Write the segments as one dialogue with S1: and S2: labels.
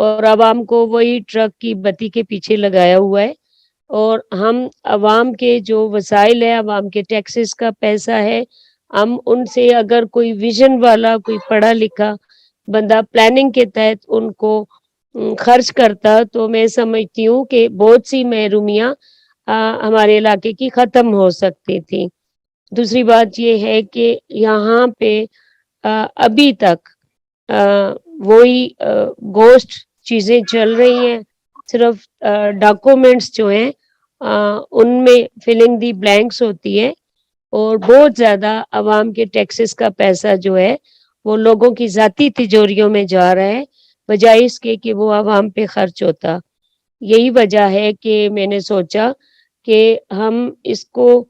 S1: اور عوام کو وہی ٹرک کی بتی کے پیچھے لگایا ہوا ہے. اور ہم عوام کے جو وسائل ہیں, عوام کے ٹیکسز کا پیسہ ہے, ہم ان سے اگر کوئی ویژن والا, کوئی پڑھا لکھا بندہ پلاننگ کے تحت ان کو خرچ کرتا تو میں سمجھتی ہوں کہ بہت سی محرومیاں ہمارے علاقے کی ختم ہو سکتی تھی. دوسری بات یہ ہے کہ یہاں پہ ابھی تک وہی گوشت چیزیں چل رہی ہیں, صرف ڈاکومنٹس جو ہیں ان میں فلنگ دی بلینکس ہوتی ہے, اور بہت زیادہ عوام کے ٹیکسز کا پیسہ جو ہے وہ لوگوں کی ذاتی تجوریوں میں جا رہا ہے, بجائے اس کے کہ وہ عوام پہ خرچ ہوتا. یہی وجہ ہے کہ میں نے سوچا کہ ہم اس کو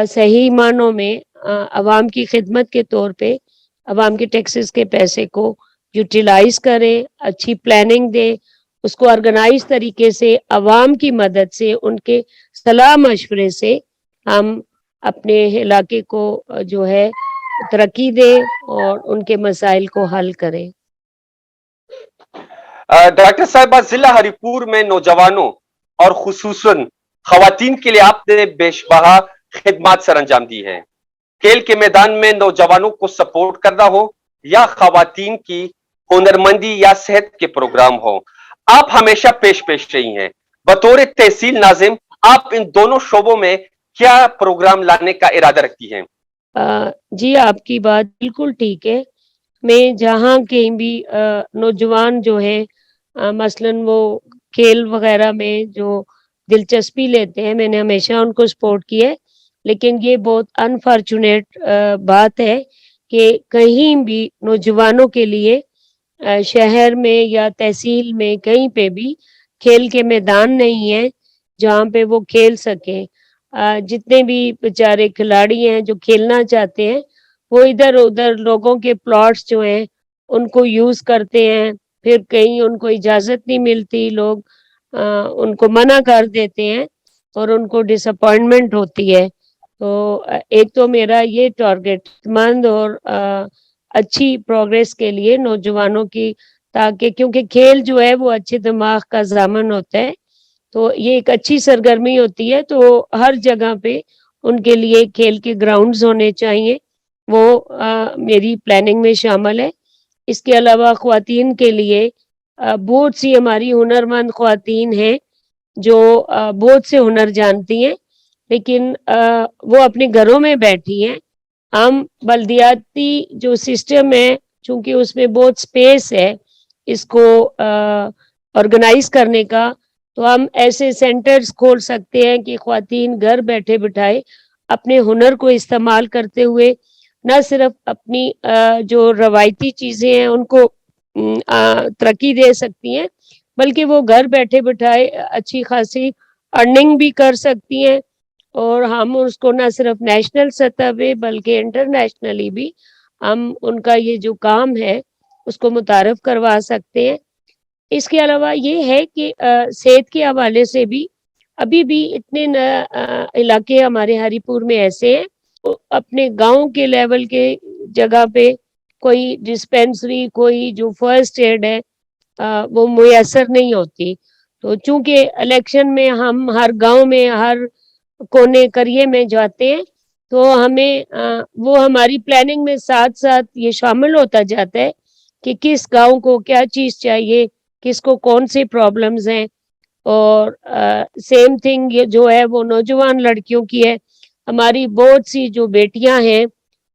S1: صحیح معنوں میں عوام کی خدمت کے طور پہ عوام کے ٹیکسز کے پیسے کو یوٹیلائز کریں, اچھی پلاننگ دیں, اس کو آرگنائز طریقے سے عوام کی مدد سے, ان کے صلاح مشورے سے ہم اپنے علاقے کو جو ہے ترقی دیں اور ان کے مسائل کو حل کریں.
S2: ڈاکٹر صاحبہ, ضلع ہری پور میں نوجوانوں اور خصوصاً خواتین کے لیے آپ نے بیش بہا خدمات سر انجام دی ہیں. کھیل کے میدان میں نوجوانوں کو سپورٹ کرنا ہو یا خواتین کی ہنرمندی یا صحت کے پروگرام ہو, آپ ہمیشہ پیش رہی ہیں. بطور تحصیل ناظم آپ ان دونوں شعبوں میں کیا پروگرام لانے کا ارادہ رکھتی ہیں؟
S1: جی, آپ کی بات بالکل ٹھیک ہے. میں جہاں کہیں بھی نوجوان جو ہے مثلاً وہ کھیل وغیرہ میں جو دلچسپی لیتے ہیں, میں نے ہمیشہ ان کو سپورٹ کیا ہے. لیکن یہ بہت انفارچونیٹ بات ہے کہ کہیں بھی نوجوانوں کے لیے شہر میں یا تحصیل میں کہیں پہ بھی کھیل کے میدان نہیں ہیں جہاں پہ وہ کھیل سکیں. جتنے بھی بیچارے کھلاڑی ہیں جو کھیلنا چاہتے ہیں وہ ادھر ادھر لوگوں کے پلاٹس جو ہیں ان کو یوز کرتے ہیں, پھر کہیں ان کو اجازت نہیں ملتی, لوگ ان کو منع کر دیتے ہیں اور ان کو ڈس اپوائنٹمنٹ ہوتی ہے. تو ایک تو میرا یہ ٹارگٹ مند اور اچھی پروگریس کے لیے نوجوانوں کی, تاکہ کیونکہ کھیل جو ہے وہ اچھے دماغ کا ضامن ہوتا ہے, تو یہ ایک اچھی سرگرمی ہوتی ہے. تو ہر جگہ پہ ان کے لیے کھیل کے گراؤنڈز ہونے چاہیے, وہ میری پلاننگ میں شامل ہے. اس کے علاوہ خواتین کے لیے بہت سی ہماری ہنرمند خواتین ہیں جو بہت سے ہنر جانتی ہیں, لیکن وہ اپنے گھروں میں بیٹھی ہیں. ہم بلدیاتی جو سسٹم ہے, چونکہ اس میں بہت سپیس ہے اس کو آرگنائز کرنے کا, تو ہم ایسے سینٹرز کھول سکتے ہیں کہ خواتین گھر بیٹھے بٹھائے اپنے ہنر کو استعمال کرتے ہوئے نہ صرف اپنی جو روایتی چیزیں ہیں ان کو ترقی دے سکتی ہیں, بلکہ وہ گھر بیٹھے بٹھائے اچھی خاصی ارننگ بھی کر سکتی ہیں. اور ہم اس کو نہ صرف نیشنل سطح پہ بلکہ انٹرنیشنلی بھی ہم ان کا یہ جو کام ہے اس کو متعارف کروا سکتے ہیں. اس کے علاوہ یہ ہے کہ صحت کے حوالے سے بھی ابھی بھی اتنے علاقے ہمارے ہری پور میں ایسے ہیں, اپنے گاؤں کے لیول کے جگہ پہ کوئی ڈسپینسری, کوئی جو فرسٹ ایڈ ہے وہ میسر نہیں ہوتی. تو چونکہ الیکشن میں ہم ہر گاؤں میں ہر کونے کریے میں جاتے ہیں, تو ہمیں وہ ہماری پلاننگ میں ساتھ ساتھ یہ شامل ہوتا جاتا ہے کہ کس گاؤں کو کیا چیز چاہیے, کس کو کون سی پرابلمز ہیں. اور سیم تھنگ یہ جو ہے وہ نوجوان لڑکیوں کی ہے. ہماری بہت سی جو بیٹیاں ہیں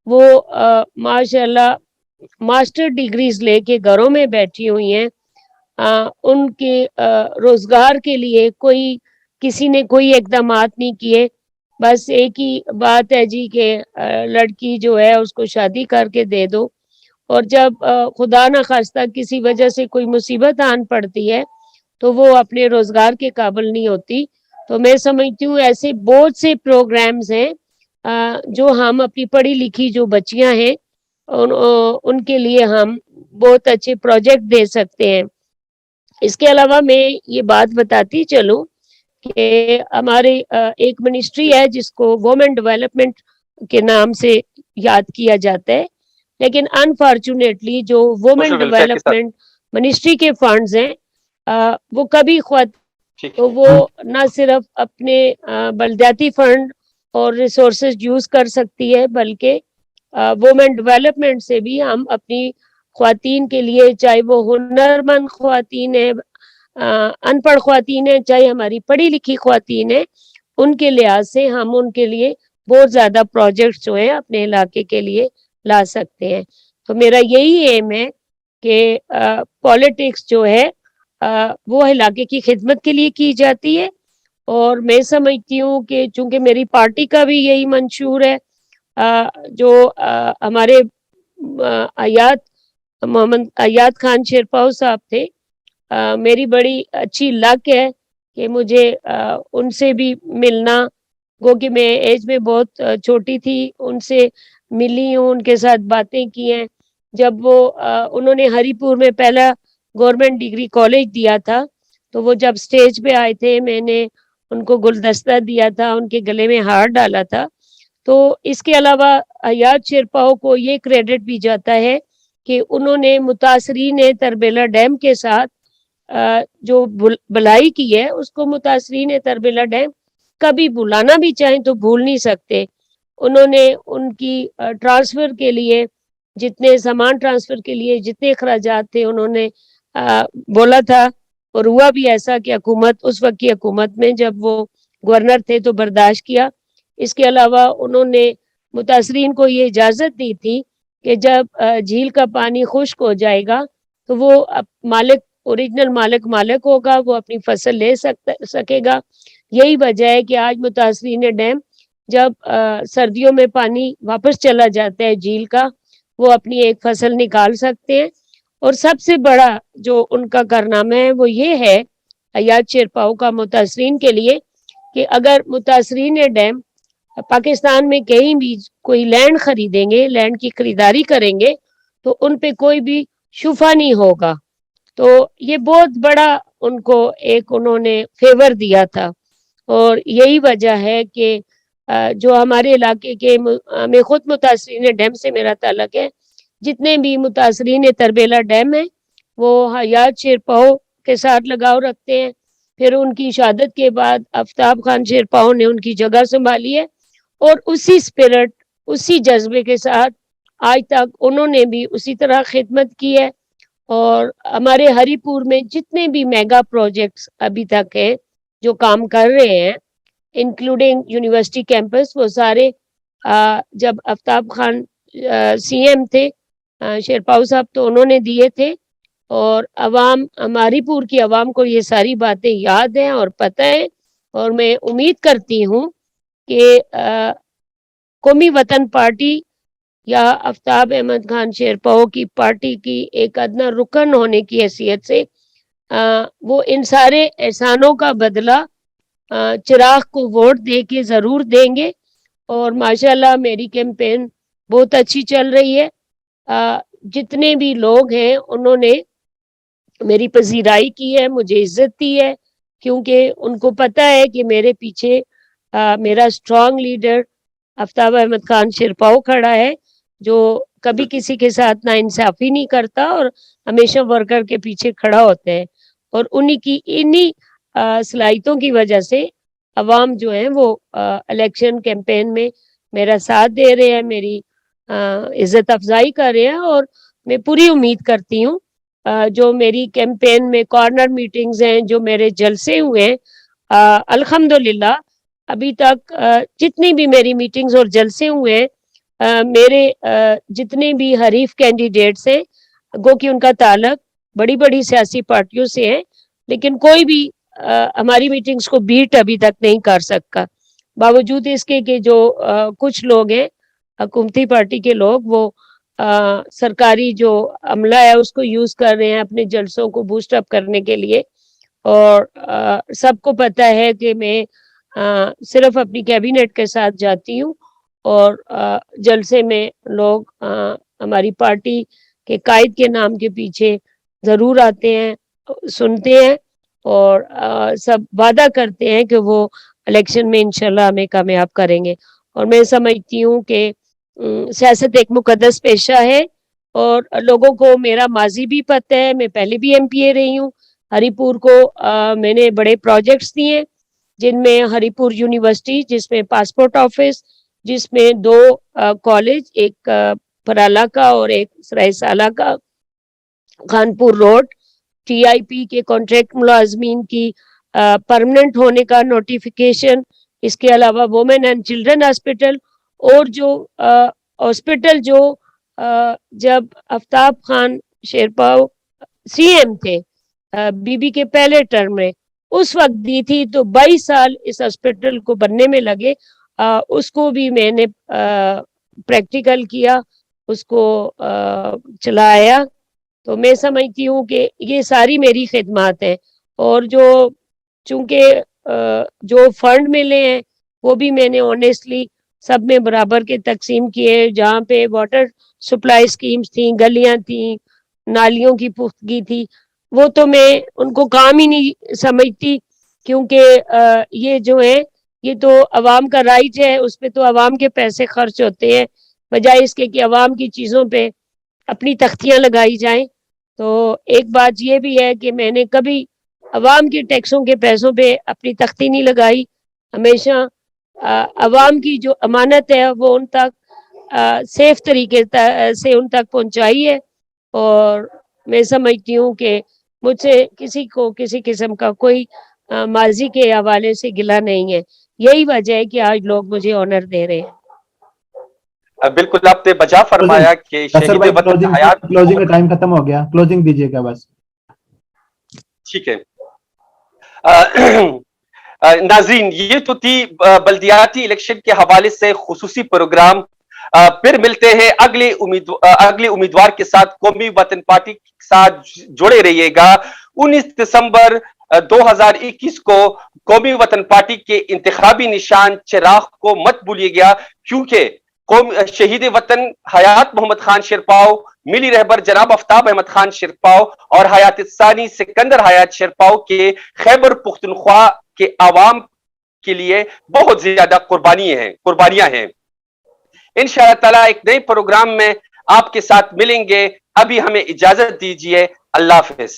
S1: وہ ماشاء اللہ ماسٹر ڈگریز لے کے گھروں میں بیٹھی ہوئی ہیں. ان کے روزگار کے لیے کسی نے کوئی اقدامات نہیں کیے. بس ایک ہی بات ہے جی کہ لڑکی جو ہے اس کو شادی کر کے دے دو, اور جب خدا نہ خواستہ کسی وجہ سے کوئی مصیبت آن پڑتی ہے تو وہ اپنے روزگار کے قابل نہیں ہوتی. تو میں سمجھتی ہوں ایسے بہت سے پروگرامز ہیں جو ہم اپنی پڑھی لکھی جو بچیاں ہیں ان کے لیے ہم بہت اچھے پروجیکٹ دے سکتے ہیں. اس کے علاوہ میں یہ بات بتاتی چلوں کہ ہمارے ایک منسٹری ہے جس کو وومن ڈیولپمنٹ کے نام سے یاد کیا جاتا ہے, لیکن انفارچونیٹلی جو وومن ڈیولپمنٹ منسٹری کے فنڈز ہیں وہ کبھی خود
S2: ٹھیک
S1: تو
S2: ہے
S1: وہ نہ صرف اپنے بلدیاتی فنڈ اور ریسورسز یوز کر سکتی ہے، بلکہ وومن ڈیولپمنٹ سے بھی ہم اپنی خواتین کے لیے، چاہے وہ ہنرمند خواتین ہیں، ان پڑھ خواتین ہیں، چاہے ہماری پڑھی لکھی خواتین ہیں، ان کے لحاظ سے ہم ان کے لیے بہت زیادہ پروجیکٹس جو ہیں اپنے علاقے کے لیے لا سکتے ہیں. تو میرا یہی ایم ہے کہ پالیٹکس جو ہے وہ علاقے کی خدمت کے لیے کی جاتی ہے، اور میں سمجھتی ہوں کہ چونکہ میری پارٹی کا بھی یہی منشور ہے، جو ہمارے ایاد محمد ایاد خان شیرپاؤ صاحب تھے، میری بڑی اچھی لک ہے کہ مجھے ان سے بھی ملنا، گو کہ میں ایج میں بہت چھوٹی تھی، ان سے ملی ہوں، ان کے ساتھ باتیں کی ہیں. جب وہ انہوں نے ہری پور میں پہلا گورنمنٹ ڈگری کالج دیا تھا، تو وہ جب سٹیج پہ آئے تھے، میں نے ان کو گلدستہ دیا تھا، ان کے گلے میں ہار ڈالا تھا. تو اس کے علاوہ ایاد شیرپاؤ کو یہ کریڈٹ بھی جاتا ہے کہ انہوں نے متاثرین تربیلا ڈیم کے ساتھ جو بلائی کی ہے، اس کو متاثرین تربیلا ڈیم کبھی بلانا بھی چاہیں تو بھول نہیں سکتے. انہوں نے ان کی ٹرانسفر کے لیے، جتنے سامان ٹرانسفر کے لیے جتنے اخراجات تھے، انہوں نے بولا تھا، اور ہوا بھی ایسا کہ حکومت، اس وقت کی حکومت میں جب وہ گورنر تھے تو برداشت کیا. اس کے علاوہ انہوں نے متاثرین کو یہ اجازت دی تھی کہ جب جھیل کا پانی خشک ہو جائے گا تو وہ مالک، اوریجنل مالک ہوگا، وہ اپنی فصل لے سکے گا. یہی وجہ ہے کہ آج متاثرین ڈیم جب سردیوں میں پانی واپس چلا جاتا ہے جھیل کا، وہ اپنی ایک فصل نکال سکتے ہیں. اور سب سے بڑا جو ان کا کارنامہ ہے وہ یہ ہے ایاد شیرپاؤ کا متاثرین کے لیے، کہ اگر متاثرین ڈیم پاکستان میں کہیں بھی کوئی لینڈ خریدیں گے، لینڈ کی خریداری کریں گے، تو ان پہ کوئی بھی شفا نہیں ہوگا. تو یہ بہت بڑا ان کو ایک انہوں نے فیور دیا تھا. اور یہی وجہ ہے کہ جو ہمارے علاقے کے، میں خود متاثرین ڈیم سے میرا تعلق ہے، جتنے بھی متاثرین تربیلا ڈیم ہیں وہ ایاد شیرپاؤ کے ساتھ لگاؤ رکھتے ہیں. پھر ان کی شہادت کے بعد آفتاب خان شیرپاؤ نے ان کی جگہ سنبھالی ہے، اور اسی اسپرٹ، اسی جذبے کے ساتھ آج تک انہوں نے بھی اسی طرح خدمت کی ہے. اور ہمارے ہری پور میں جتنے بھی میگا پروجیکٹس ابھی تک ہیں جو کام کر رہے ہیں، انکلوڈنگ یونیورسٹی کیمپس، وہ سارے جب آفتاب خان سی ایم تھے، شیرپاؤ صاحب، تو انہوں نے دیے تھے. اور عوام، ہماری پور کی عوام کو یہ ساری باتیں یاد ہیں اور پتہ ہے. اور میں امید کرتی ہوں کہ قومی وطن پارٹی یا آفتاب احمد خان شیرپاؤ کی پارٹی کی ایک ادنا رکن ہونے کی حیثیت سے وہ ان سارے احسانوں کا بدلہ چراغ کو ووٹ دے کے ضرور دیں گے. اور ماشاءاللہ میری کیمپین بہت اچھی چل رہی ہے. جتنے بھی لوگ ہیں انہوں نے میری پذیرائی کی ہے، مجھے عزت دی ہے، کیونکہ ان کو پتہ ہے کہ میرے پیچھے میرا اسٹرانگ لیڈر آفتاب احمد خان شیرپاؤ کھڑا ہے، جو کبھی کسی کے ساتھ ناانصافی نہیں کرتا اور ہمیشہ ورکر کے پیچھے کھڑا ہوتا ہے. اور انہی صلاحیتوں کی وجہ سے عوام جو ہیں وہ الیکشن کیمپین میں میرا ساتھ دے رہے ہیں، میری عزت افزائی کر رہے ہیں. اور میں پوری امید کرتی ہوں جو میری کیمپین میں کارنر میٹنگز ہیں، جو میرے جلسے ہوئے ہیں، الحمدللہ ابھی تک جتنی بھی میری میٹنگز اور جلسے ہوئے ہیں، میرے جتنے بھی حریف کینڈیڈیٹس ہیں، گو کہ ان کا تعلق بڑی بڑی سیاسی پارٹیوں سے ہے، لیکن کوئی بھی ہماری میٹنگز کو بیٹ ابھی تک نہیں کر سکا، باوجود اس کے کہ جو کچھ لوگ ہیں حکومتی پارٹی کے لوگ، وہ سرکاری جو عملہ ہے اس کو یوز کر رہے ہیں اپنے جلسوں کو بوسٹ اپ کرنے کے لیے. اور سب کو پتہ ہے کہ میں صرف اپنی کیبنٹ کے ساتھ جاتی ہوں، اور جلسے میں لوگ ہماری پارٹی کے قائد کے نام کے پیچھے ضرور آتے ہیں، سنتے ہیں، اور سب وعدہ کرتے ہیں کہ وہ الیکشن میں انشاءاللہ ہمیں کامیاب کریں گے. اور میں سمجھتی ہوں کہ سیاست ایک مقدس پیشہ ہے، اور لوگوں کو میرا ماضی بھی پتہ ہے، میں پہلے بھی ایم پی اے رہی ہوں، ہری پور کو میں نے بڑے پروجیکٹس دیے جن میں ہری پور یونیورسٹی، جس میں پاسپورٹ آفس، جس میں 2 کالج، ایک پرالا کا اور ایک سرائے سالہ کا، خانپور روڈ، ٹی آئی پی کے کانٹریکٹ ملازمین کی پرمننٹ ہونے کا نوٹیفیکیشن، اس کے علاوہ وومن اینڈ چلڈرن ہاسپٹل، اور جو ہاسپٹل جو جب آفتاب خان شیرپاؤ سی ایم تھے بی بی کے پہلے ٹرم میں، اس وقت دی تھی، تو 22 سال اس ہاسپٹل کو بننے میں لگے، اس کو بھی میں نے پریکٹیکل کیا، اس کو چلایا. تو میں سمجھتی ہوں کہ یہ ساری میری خدمات ہیں. اور جو چونکہ جو فنڈ ملے ہیں وہ بھی میں نے آنیسٹلی سب میں برابر کے تقسیم کیے. جہاں پہ واٹر سپلائی سکیمز تھیں، گلیاں تھیں، نالیوں کی پختگی تھی، وہ تو میں ان کو کام ہی نہیں سمجھتی، کیونکہ یہ جو ہے یہ تو عوام کا رائٹ ہے، اس پہ تو عوام کے پیسے خرچ ہوتے ہیں، بجائے اس کے کہ عوام کی چیزوں پہ اپنی تختیاں لگائی جائیں. تو ایک بات یہ بھی ہے کہ میں نے کبھی عوام کے ٹیکسوں کے پیسوں پہ اپنی تختی نہیں لگائی، ہمیشہ عوام کی جو امانت ہے وہ ان تک سیف طریقے سے ان تک پہنچائی ہے. اور میں سمجھتی ہوں کہ مجھ سے کسی کو کسی قسم کا کوئی ماضی کے حوالے سے گلہ نہیں ہے. یہی وجہ ہے کہ آج لوگ مجھے آنر دے رہے ہیں.
S2: بالکل آپ نے بجا فرمایا کہ
S3: سر
S2: شہید
S3: بھائی
S2: وطن حیات
S3: کلوزنگ کا ٹائم ختم ہو گیا، کلوزنگ دیجیے گا بس.
S2: ٹھیک ہے. ناظرین، یہ تو تھی بلدیاتی الیکشن کے حوالے سے خصوصی پروگرام. پھر ملتے ہیں اگلے امیدوار کے ساتھ. قومی وطن پارٹی کے ساتھ جڑے رہیے گا. 19 دسمبر 2021 کو قومی وطن پارٹی کے انتخابی نشان چراغ کو مت بھولیے گا، کیونکہ شہید وطن حیات محمد خان شیرپاؤ، ملی رہبر جناب آفتاب احمد خان شیرپاؤ اور حیات ثانی سکندر حیات شیرپاؤ کے خیبر پختونخوا کے عوام کے لیے بہت زیادہ قربانیاں ہیں. انشاءاللہ تعالی ایک نئے پروگرام میں آپ کے ساتھ ملیں گے. ابھی ہمیں اجازت دیجیے. اللہ حافظ.